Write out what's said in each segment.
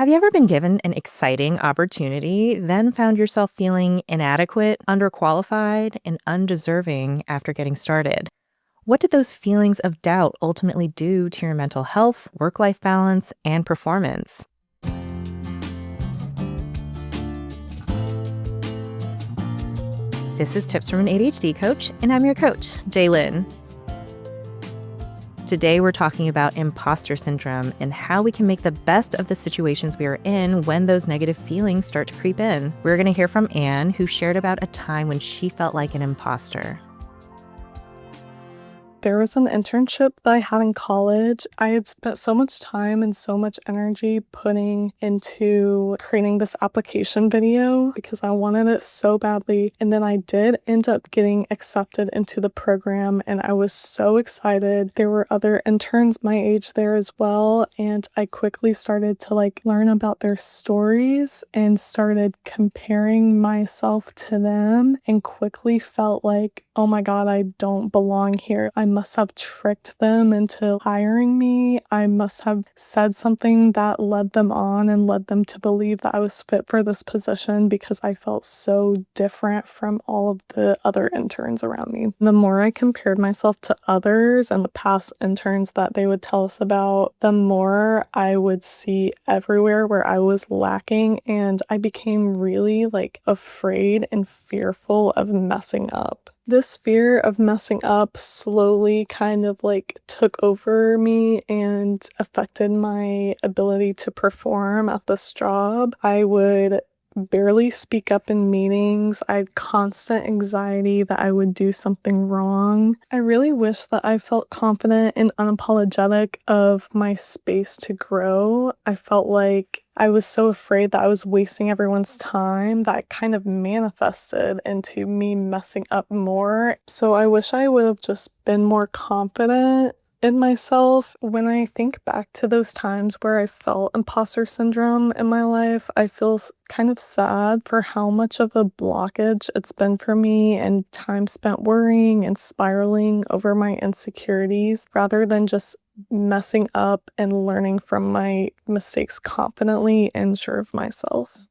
Have you ever been given an exciting opportunity, then found yourself feeling inadequate, underqualified, and undeserving after getting started? What did those feelings of doubt ultimately do to your mental health, work life balance, and performance? This is Tips from an ADHD Coach, and I'm your coach, Jaye. Today, we're talking about imposter syndrome and how we can make the best of the situations we are in when those negative feelings start to creep in. We're going to hear from Anne, who shared about a time when she felt like an imposter. There was an internship that I had in college. I had spent so much time and so much energy putting into creating this application video because I wanted it so badly. And then I did end up getting accepted into the program and I was so excited. There were other interns my age there as well. And I quickly started to learn about their stories and started comparing myself to them and quickly felt like, oh my God, I don't belong here. I must have tricked them into hiring me. I must have said something that led them on and led them to believe that I was fit for this position because I felt so different from all of the other interns around me. The more I compared myself to others and the past interns that they would tell us about, the more I would see everywhere where I was lacking, and I became really afraid and fearful of messing up. This fear of messing up slowly kind of took over me and affected my ability to perform at this job. I would barely speak up in meetings. I had constant anxiety that I would do something wrong. I really wish that I felt confident and unapologetic of my space to grow. I felt like I was so afraid that I was wasting everyone's time that it kind of manifested into me messing up more. So I wish I would have just been more confident in myself. When I think back to those times where I felt imposter syndrome in my life, I feel kind of sad for how much of a blockage it's been for me and time spent worrying and spiraling over my insecurities rather than just messing up and learning from my mistakes confidently and sure of myself.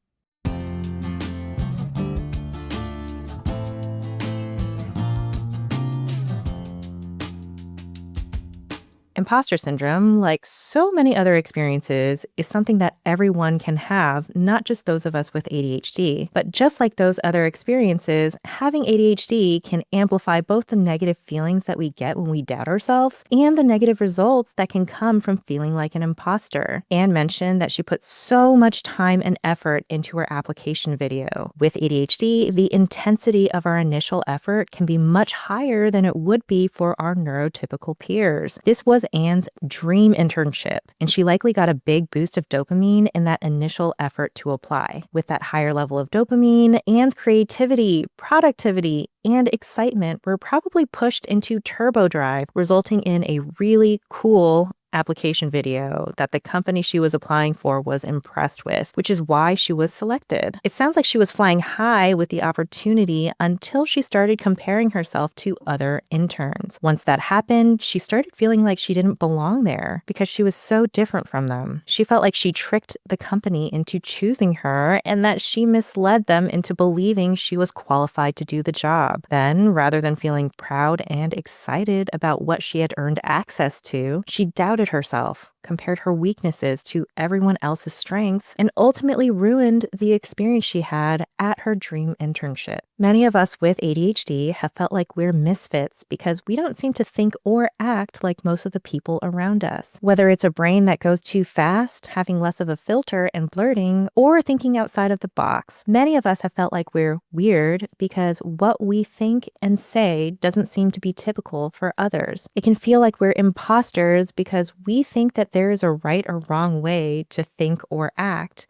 Imposter syndrome, like so many other experiences, is something that everyone can have, not just those of us with ADHD. But just like those other experiences, having ADHD can amplify both the negative feelings that we get when we doubt ourselves and the negative results that can come from feeling like an imposter. Anne mentioned that she put so much time and effort into her application video. With ADHD, the intensity of our initial effort can be much higher than it would be for our neurotypical peers. This was Anne's dream internship, and she likely got a big boost of dopamine in that initial effort to apply. With that higher level of dopamine, Anne's creativity, productivity, and excitement were probably pushed into turbo drive, resulting in a really cool application video that the company she was applying for was impressed with, which is why she was selected. It sounds like she was flying high with the opportunity until she started comparing herself to other interns. Once that happened, she started feeling like she didn't belong there because she was so different from them. She felt like she tricked the company into choosing her and that she misled them into believing she was qualified to do the job. Then, rather than feeling proud and excited about what she had earned access to, she doubted herself, compared her weaknesses to everyone else's strengths, and ultimately ruined the experience she had at her dream internship. Many of us with ADHD have felt like we're misfits because we don't seem to think or act like most of the people around us. Whether it's a brain that goes too fast, having less of a filter and blurting, or thinking outside of the box, many of us have felt like we're weird because what we think and say doesn't seem to be typical for others. It can feel like we're imposters because we think that there is a right or wrong way to think or act,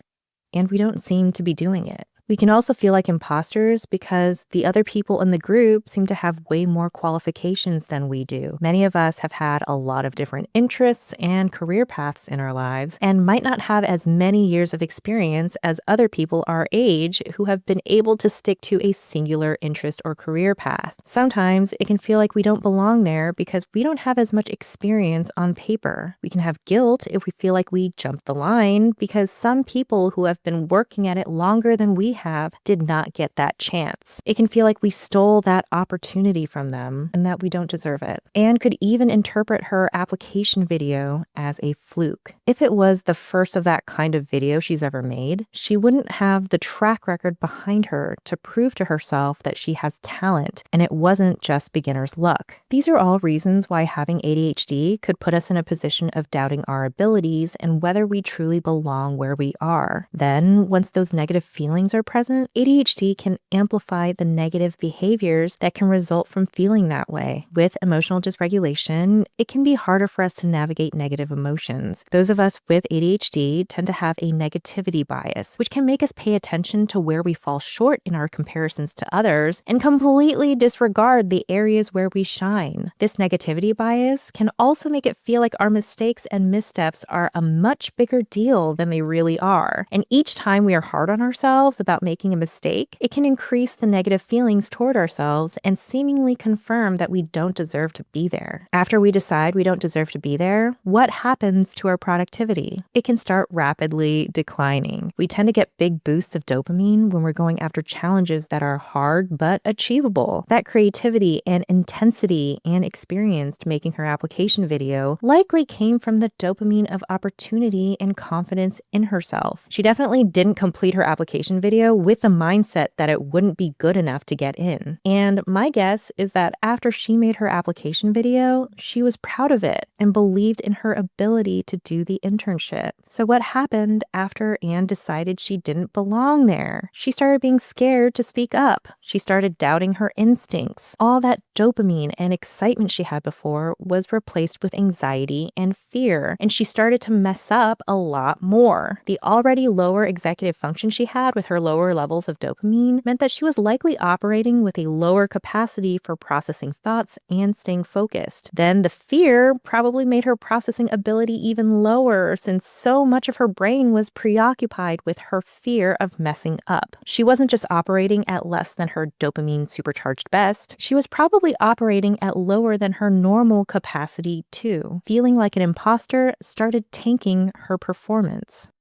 and we don't seem to be doing it. We can also feel like imposters because the other people in the group seem to have way more qualifications than we do. Many of us have had a lot of different interests and career paths in our lives and might not have as many years of experience as other people our age who have been able to stick to a singular interest or career path. Sometimes it can feel like we don't belong there because we don't have as much experience on paper. We can have guilt if we feel like we jumped the line because some people who have been working at it longer than we have did not get that chance. It can feel like we stole that opportunity from them and that we don't deserve it. And could even interpret her application video as a fluke. If it was the first of that kind of video she's ever made, she wouldn't have the track record behind her to prove to herself that she has talent and it wasn't just beginner's luck. These are all reasons why having ADHD could put us in a position of doubting our abilities and whether we truly belong where we are. Then, once those negative feelings are present, ADHD can amplify the negative behaviors that can result from feeling that way. With emotional dysregulation, it can be harder for us to navigate negative emotions. Those of us with ADHD tend to have a negativity bias, which can make us pay attention to where we fall short in our comparisons to others and completely disregard the areas where we shine. This negativity bias can also make it feel like our mistakes and missteps are a much bigger deal than they really are. And each time we are hard on ourselves about making a mistake, it can increase the negative feelings toward ourselves and seemingly confirm that we don't deserve to be there. After we decide we don't deserve to be there, what happens to our productivity? It can start rapidly declining. We tend to get big boosts of dopamine when we're going after challenges that are hard but achievable. That creativity and intensity and experience to making her application video likely came from the dopamine of opportunity and confidence in herself. She definitely didn't complete her application video with the mindset that it wouldn't be good enough to get in. And my guess is that after she made her application video, she was proud of it and believed in her ability to do the internship. So what happened after Anne decided she didn't belong there? She started being scared to speak up. She started doubting her instincts. All that dopamine and excitement she had before was replaced with anxiety and fear, and she started to mess up a lot more. The already lower executive function she had with her lower levels of dopamine meant that she was likely operating with a lower capacity for processing thoughts and staying focused. Then the fear probably made her processing ability even lower since so much of her brain was preoccupied with her fear of messing up. She wasn't just operating at less than her dopamine supercharged best, she was probably operating at lower than her normal capacity too. Feeling like an imposter started tanking her performance.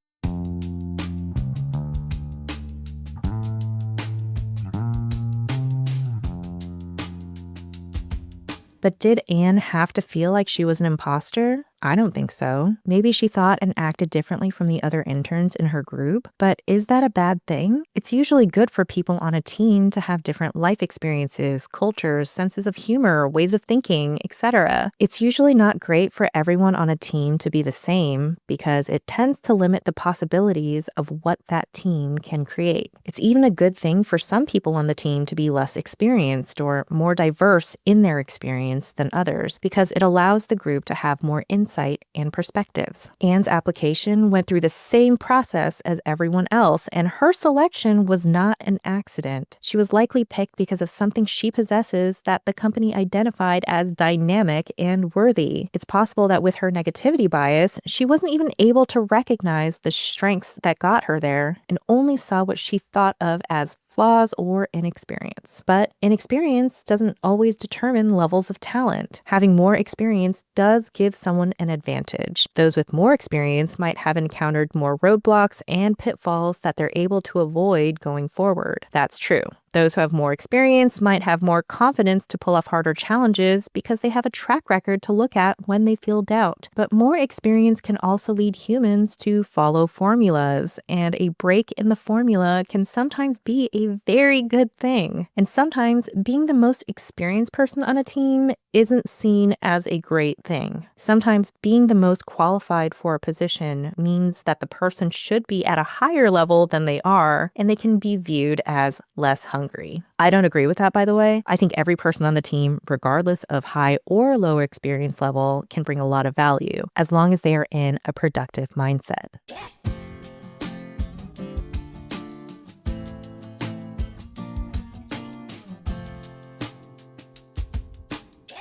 But did Anne have to feel like she was an imposter? I don't think so. Maybe she thought and acted differently from the other interns in her group, but is that a bad thing? It's usually good for people on a team to have different life experiences, cultures, senses of humor, ways of thinking, etc. It's usually not great for everyone on a team to be the same because it tends to limit the possibilities of what that team can create. It's even a good thing for some people on the team to be less experienced or more diverse in their experience than others because it allows the group to have more insight and perspectives. Anne's application went through the same process as everyone else, and her selection was not an accident. She was likely picked because of something she possesses that the company identified as dynamic and worthy. It's possible that with her negativity bias, she wasn't even able to recognize the strengths that got her there and only saw what she thought of as flaws or inexperience. But inexperience doesn't always determine levels of talent. Having more experience does give someone an advantage. Those with more experience might have encountered more roadblocks and pitfalls that they're able to avoid going forward. That's true. Those who have more experience might have more confidence to pull off harder challenges because they have a track record to look at when they feel doubt. But more experience can also lead humans to follow formulas, and a break in the formula can sometimes be a very good thing. And sometimes being the most experienced person on a team isn't seen as a great thing. Sometimes being the most qualified for a position means that the person should be at a higher level than they are, and they can be viewed as less hungry. I don't agree with that, by the way. I think every person on the team, regardless of high or low experience level, can bring a lot of value as long as they are in a productive mindset.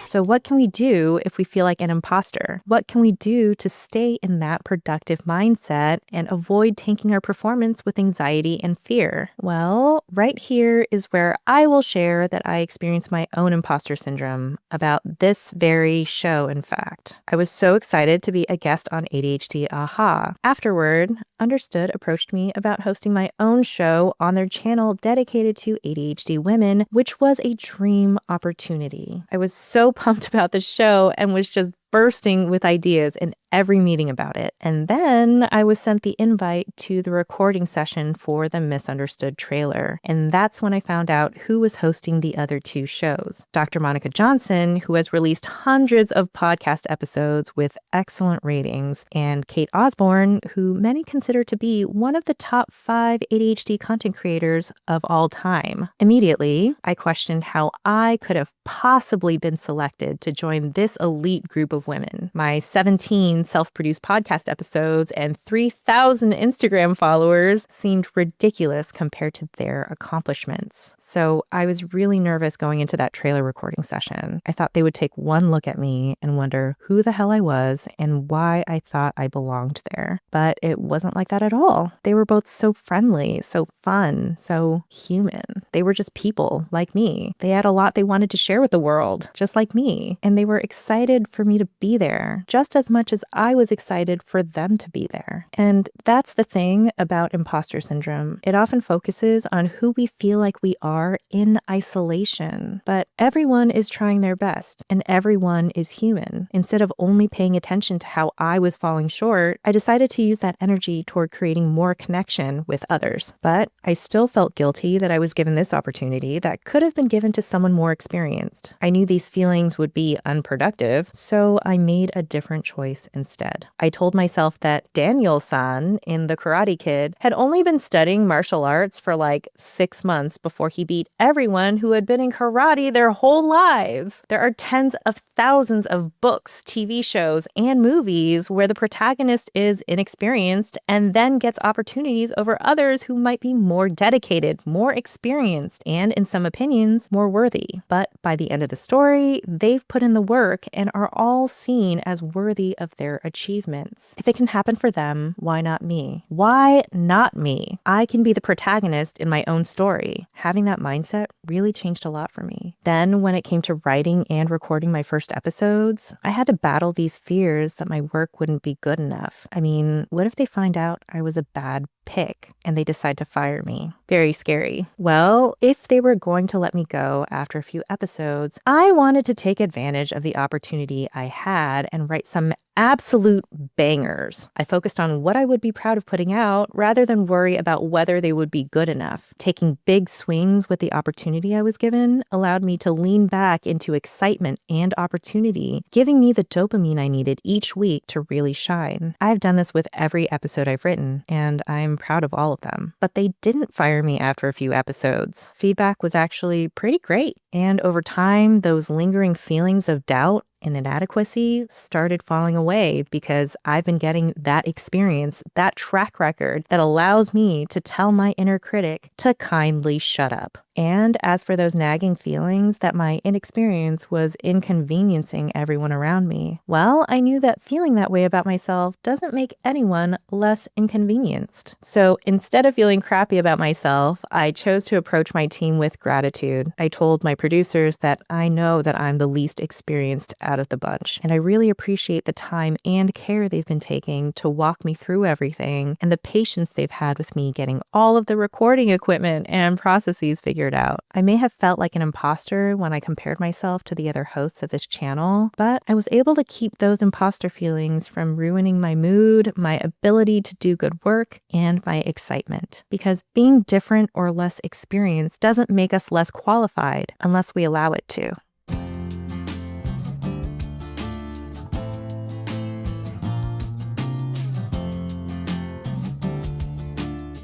So what can we do if we feel like an imposter? What can we do to stay in that productive mindset and avoid tanking our performance with anxiety and fear? Well, right here is where I will share that I experienced my own imposter syndrome about this very show, in fact. I was so excited to be a guest on ADHD Aha. Afterward, Understood approached me about hosting my own show on their channel dedicated to ADHD women, which was a dream opportunity. I was so pumped about the show and was just bursting with ideas in every meeting about it. And then I was sent the invite to the recording session for the Misunderstood trailer. And that's when I found out who was hosting the other two shows. Dr. Monica Johnson, who has released hundreds of podcast episodes with excellent ratings, and Kate Osborne, who many consider to be one of the top 5 ADHD content creators of all time. Immediately, I questioned how I could have possibly been selected to join this elite group of women. My 17 self-produced podcast episodes and 3,000 Instagram followers seemed ridiculous compared to their accomplishments. So I was really nervous going into that trailer recording session. I thought they would take one look at me and wonder who the hell I was and why I thought I belonged there. But it wasn't like that at all. They were both so friendly, so fun, so human. They were just people like me. They had a lot they wanted to share with the world, just like me. And they were excited for me to be there, just as much as I was excited for them to be there. And that's the thing about imposter syndrome. It often focuses on who we feel like we are in isolation. But everyone is trying their best, and everyone is human. Instead of only paying attention to how I was falling short, I decided to use that energy toward creating more connection with others. But I still felt guilty that I was given this opportunity that could have been given to someone more experienced. I knew these feelings would be unproductive, so I made a different choice instead. I told myself that Daniel-san in The Karate Kid had only been studying martial arts for like 6 months before he beat everyone who had been in karate their whole lives. There are tens of thousands of books, TV shows, and movies where the protagonist is inexperienced and then gets opportunities over others who might be more dedicated, more experienced, and in some opinions, more worthy. But by the end of the story, they've put in the work and are all seen as worthy of their achievements. If it can happen for them, why not me? Why not me? I can be the protagonist in my own story. Having that mindset really changed a lot for me. Then when it came to writing and recording my first episodes, I had to battle these fears that my work wouldn't be good enough. I mean, what if they find out I was a bad pick and they decide to fire me? Very scary. Well, if they were going to let me go after a few episodes, I wanted to take advantage of the opportunity I had and write some absolute bangers. I focused on what I would be proud of putting out rather than worry about whether they would be good enough. Taking big swings with the opportunity I was given allowed me to lean back into excitement and opportunity, giving me the dopamine I needed each week to really shine. I've done this with every episode I've written, and I'm proud of all of them. But they didn't fire me after a few episodes. Feedback was actually pretty great. And over time, those lingering feelings of doubt and inadequacy started falling away because I've been getting that experience, that track record that allows me to tell my inner critic to kindly shut up. And as for those nagging feelings that my inexperience was inconveniencing everyone around me, well, I knew that feeling that way about myself doesn't make anyone less inconvenienced. So instead of feeling crappy about myself, I chose to approach my team with gratitude. I told my producers that I know that I'm the least experienced out of the bunch, and I really appreciate the time and care they've been taking to walk me through everything and the patience they've had with me getting all of the recording equipment and processes figured out. I may have felt like an imposter when I compared myself to the other hosts of this channel, but I was able to keep those imposter feelings from ruining my mood, my ability to do good work, and my excitement. Because being different or less experienced doesn't make us less qualified unless we allow it to.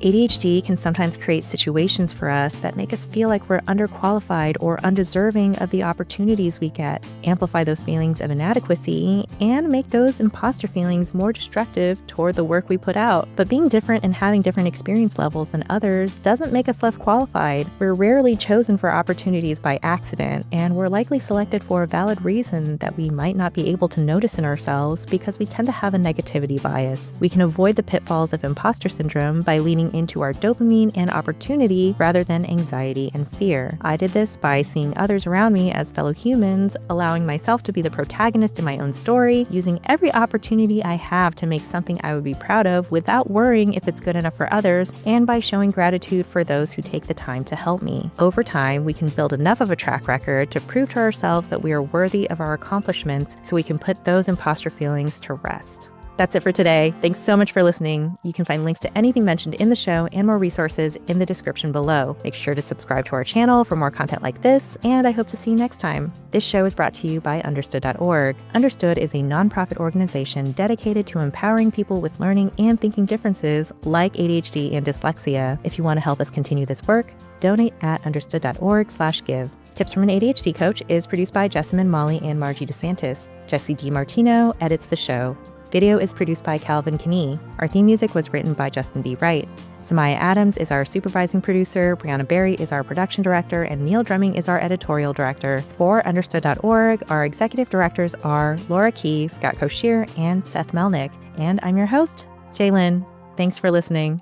ADHD can sometimes create situations for us that make us feel like we're underqualified or undeserving of the opportunities we get, amplify those feelings of inadequacy, and make those imposter feelings more destructive toward the work we put out. But being different and having different experience levels than others doesn't make us less qualified. We're rarely chosen for opportunities by accident, and we're likely selected for a valid reason that we might not be able to notice in ourselves because we tend to have a negativity bias. We can avoid the pitfalls of imposter syndrome by leaning into our dopamine and opportunity rather than anxiety and fear. I did this by seeing others around me as fellow humans, allowing myself to be the protagonist in my own story, using every opportunity I have to make something I would be proud of without worrying if it's good enough for others, and by showing gratitude for those who take the time to help me. Over time, we can build enough of a track record to prove to ourselves that we are worthy of our accomplishments so we can put those imposter feelings to rest. That's it for today. Thanks so much for listening. You can find links to anything mentioned in the show and more resources in the description below. Make sure to subscribe to our channel for more content like this, and I hope to see you next time. This show is brought to you by Understood.org. Understood is a nonprofit organization dedicated to empowering people with learning and thinking differences like ADHD and dyslexia. If you want to help us continue this work, donate at understood.org/give. Tips from an ADHD Coach is produced by Jessamine Molly and Margie DeSantis. Jesse DiMartino edits the show. Video is produced by Calvin Kinney. Our theme music was written by Justin D. Wright. Samaya Adams is our supervising producer, Brianna Berry is our production director, and Neil Drumming is our editorial director. For Understood.org, our executive directors are Laura Key, Scott Koshier, and Seth Melnick. And I'm your host, Jaylyn. Thanks for listening.